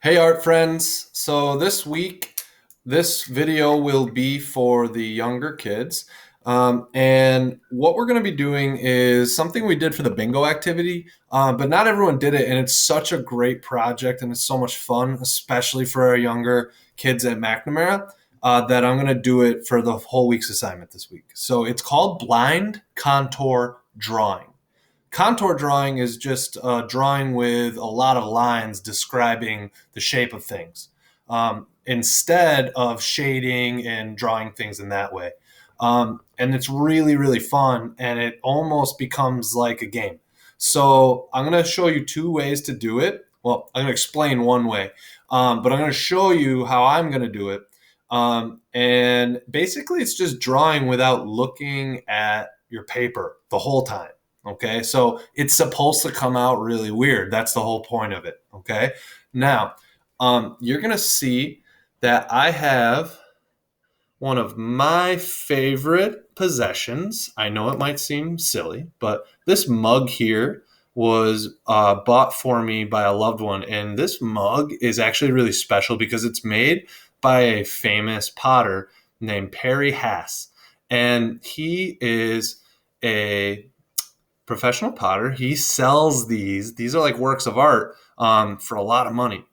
Hey art friends, so this week this video will be for the younger kids. And what we're going to be doing is something we did for the bingo activity, but not everyone did it, and it's such a great project and it's so much fun, especially for our younger kids at McNamara, that I'm going to do it for the whole week's assignment this week. So it's called blind contour drawing. Contour drawing is just a drawing with a lot of lines describing the shape of things, instead of shading and drawing things in that way. And it's really, really fun, and it almost becomes like a game. So I'm going to show you two ways to do it. Well, I'm going to explain one way, but I'm going to show you how I'm going to do it. And basically, it's just drawing without looking at your paper the whole time. Okay, so it's supposed to come out really weird. That's the whole point of it. Okay, now you're gonna see that I have one of my favorite possessions. I know it might seem silly, but this mug here was bought for me by a loved one, and this mug is actually really special because it's made by a famous potter named Perry Hass, and he is a professional potter. He sells these. These are like works of art, for a lot of money.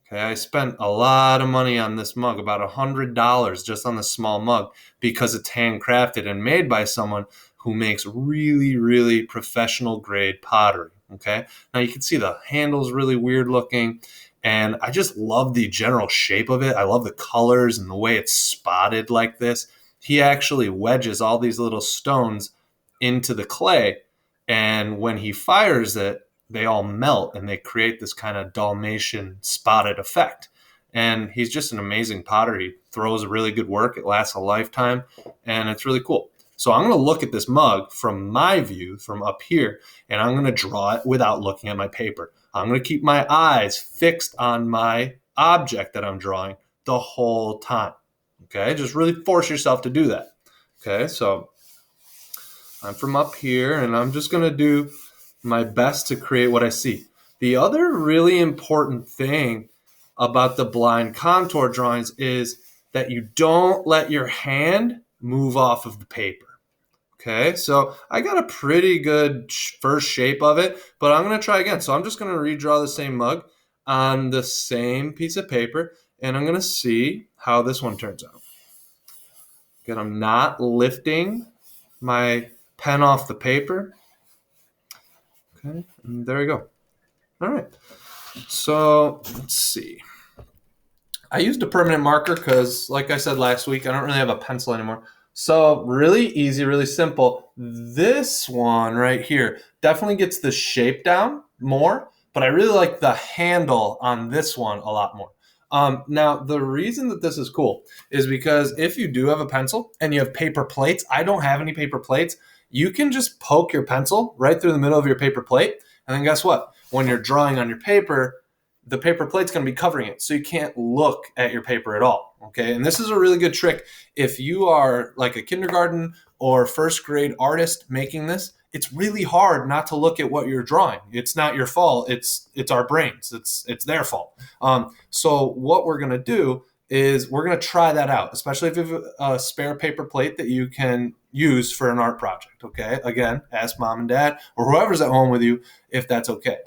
Okay, I spent a lot of money on this mug, about $100 just on this small mug, because it's handcrafted and made by someone who makes really, really professional grade pottery. Okay, now you can see the handle's really weird looking, and I just love the general shape of it. I love the colors and the way it's spotted like this. He actually wedges all these little stones into the clay, and when he fires it, they all melt and they create this kind of Dalmatian spotted effect. And he's just an amazing potter. He throws a really good work. It lasts a lifetime, and it's really cool. So I'm going to look at this mug from my view, from up here, and I'm going to draw it without looking at my paper. I'm going to keep my eyes fixed on my object that I'm drawing the whole time. Okay, just really force yourself to do that. Okay, so I'm from up here, and I'm just going to do my best to create what I see. The other really important thing about the blind contour drawings is that you don't let your hand move off of the paper. Okay, so I got a pretty good first shape of it, but I'm going to try again. So I'm just going to redraw the same mug on the same piece of paper, and I'm going to see how this one turns out. Again, I'm not lifting my pen off the paper. Okay, and there we go. All right, so let's see. I used a permanent marker because, like I said last week, I don't really have a pencil anymore. So really easy, really simple. This one right here definitely gets the shape down more, but I really like the handle on this one a lot more. Now, the reason that this is cool is because if you do have a pencil and you have paper plates, I don't have any paper plates, you can just poke your pencil right through the middle of your paper plate. And then guess what? When you're drawing on your paper, the paper plate's going to be covering it, so you can't look at your paper at all. Okay, and this is a really good trick if you are like a kindergarten or first grade artist making this. It's really hard not to look at what you're drawing. It's not your fault. It's our brains. It's their fault. So what we're going to do is we're going to try that out, especially if you have a spare paper plate that you can use for an art project. Okay, again, ask mom and dad or whoever's at home with you if that's okay.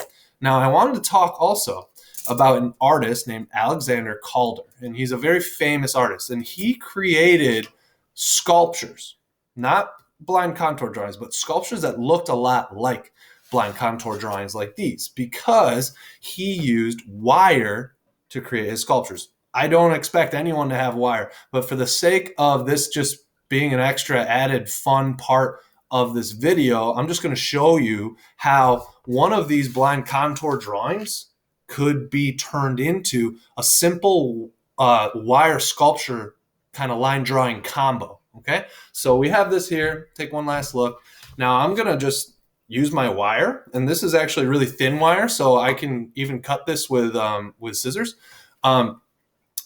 Now, I wanted to talk also about an artist named Alexander Calder, and he's a very famous artist, and he created sculptures, not blind contour drawings, but sculptures that looked a lot like blind contour drawings like these, because he used wire to create his sculptures. I don't expect anyone to have wire, but for the sake of this just being an extra added fun part of this video, I'm just going to show you how one of these blind contour drawings could be turned into a simple wire sculpture kind of line drawing combo. Okay, so we have this here. Take one last look. Now I'm going to just use my wire, and this is actually really thin wire, so I can even cut this with scissors.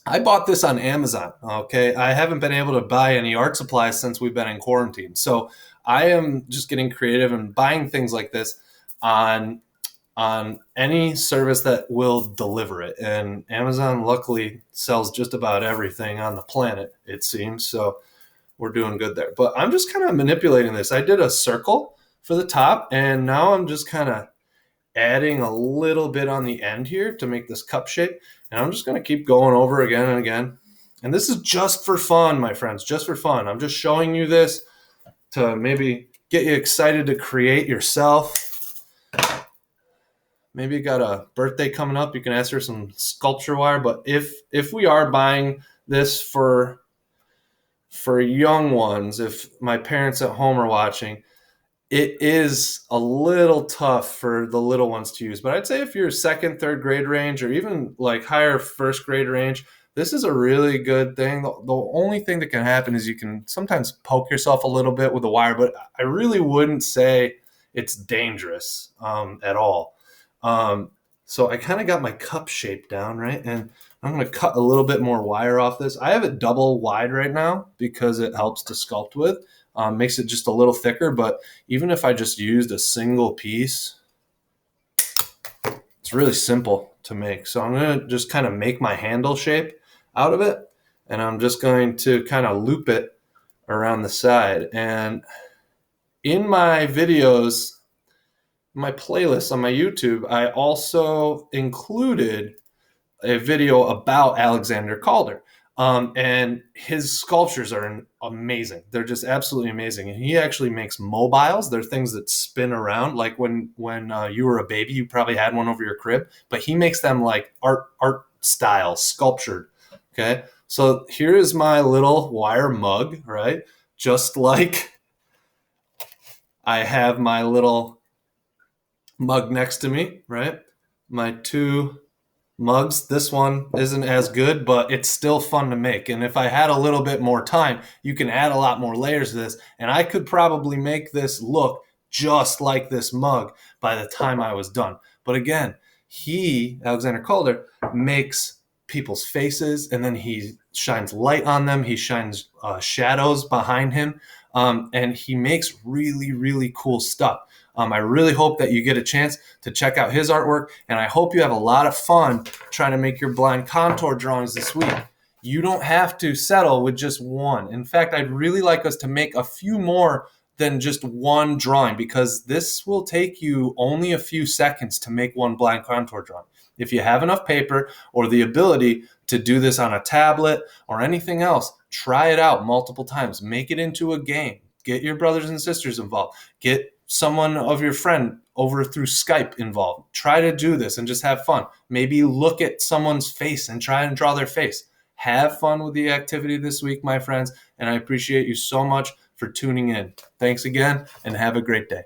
I bought this on Amazon. Okay, I haven't been able to buy any art supplies since we've been in quarantine, so I am just getting creative and buying things like this on on any service that will deliver it. And Amazon luckily sells just about everything on the planet, it seems. So we're doing good there. But I'm just kind of manipulating this. I did a circle for the top, and now I'm just kind of adding a little bit on the end here to make this cup shape. And I'm just going to keep going over again and again. And this is just for fun, my friends, just for fun. I'm just showing you this to maybe get you excited to create yourself. Maybe you got a birthday coming up, you can ask for some sculpture wire. But if we are buying this for young ones, if my parents at home are watching, it is a little tough for the little ones to use. But I'd say if you're second, third grade range, or even like higher first grade range, this is a really good thing. The only thing that can happen is you can sometimes poke yourself a little bit with the wire, but I really wouldn't say it's dangerous at all. So I kind of got my cup shape down, right? And I'm going to cut a little bit more wire off this. I have it double wide right now because it helps to sculpt with. Makes it just a little thicker, but even if I just used a single piece, it's really simple to make. So I'm going to just kind of make my handle shape out of it, and I'm just going to kind of loop it around the side. And in my videos, my playlist on my YouTube, I also included a video about Alexander Calder. And his sculptures are amazing. They're just absolutely amazing. And he actually makes mobiles. They're things that spin around. Like when you were a baby, you probably had one over your crib, but he makes them like art style, sculptured. Okay. So here is my little wire mug, right? Just like I have my little mug next to me, right? My two mugs. This one isn't as good, but it's still fun to make. And if I had a little bit more time, you can add a lot more layers to this. And I could probably make this look just like this mug by the time I was done. But again, Alexander Calder, makes people's faces, and then he shines light on them. He shines shadows behind him. And he makes really, really cool stuff. I really hope that you get a chance to check out his artwork, and I hope you have a lot of fun trying to make your blind contour drawings this week. You don't have to settle with just one. In fact, I'd really like us to make a few more than just one drawing, because this will take you only a few seconds to make one blind contour drawing. If you have enough paper or the ability to do this on a tablet or anything else, try it out multiple times. Make it into a game. Get your brothers and sisters involved. Get someone of your friend over through Skype involved. Try to do this and just have fun. Maybe look at someone's face and try and draw their face. Have fun with the activity this week, my friends, and I appreciate you so much for tuning in. Thanks again, and have a great day.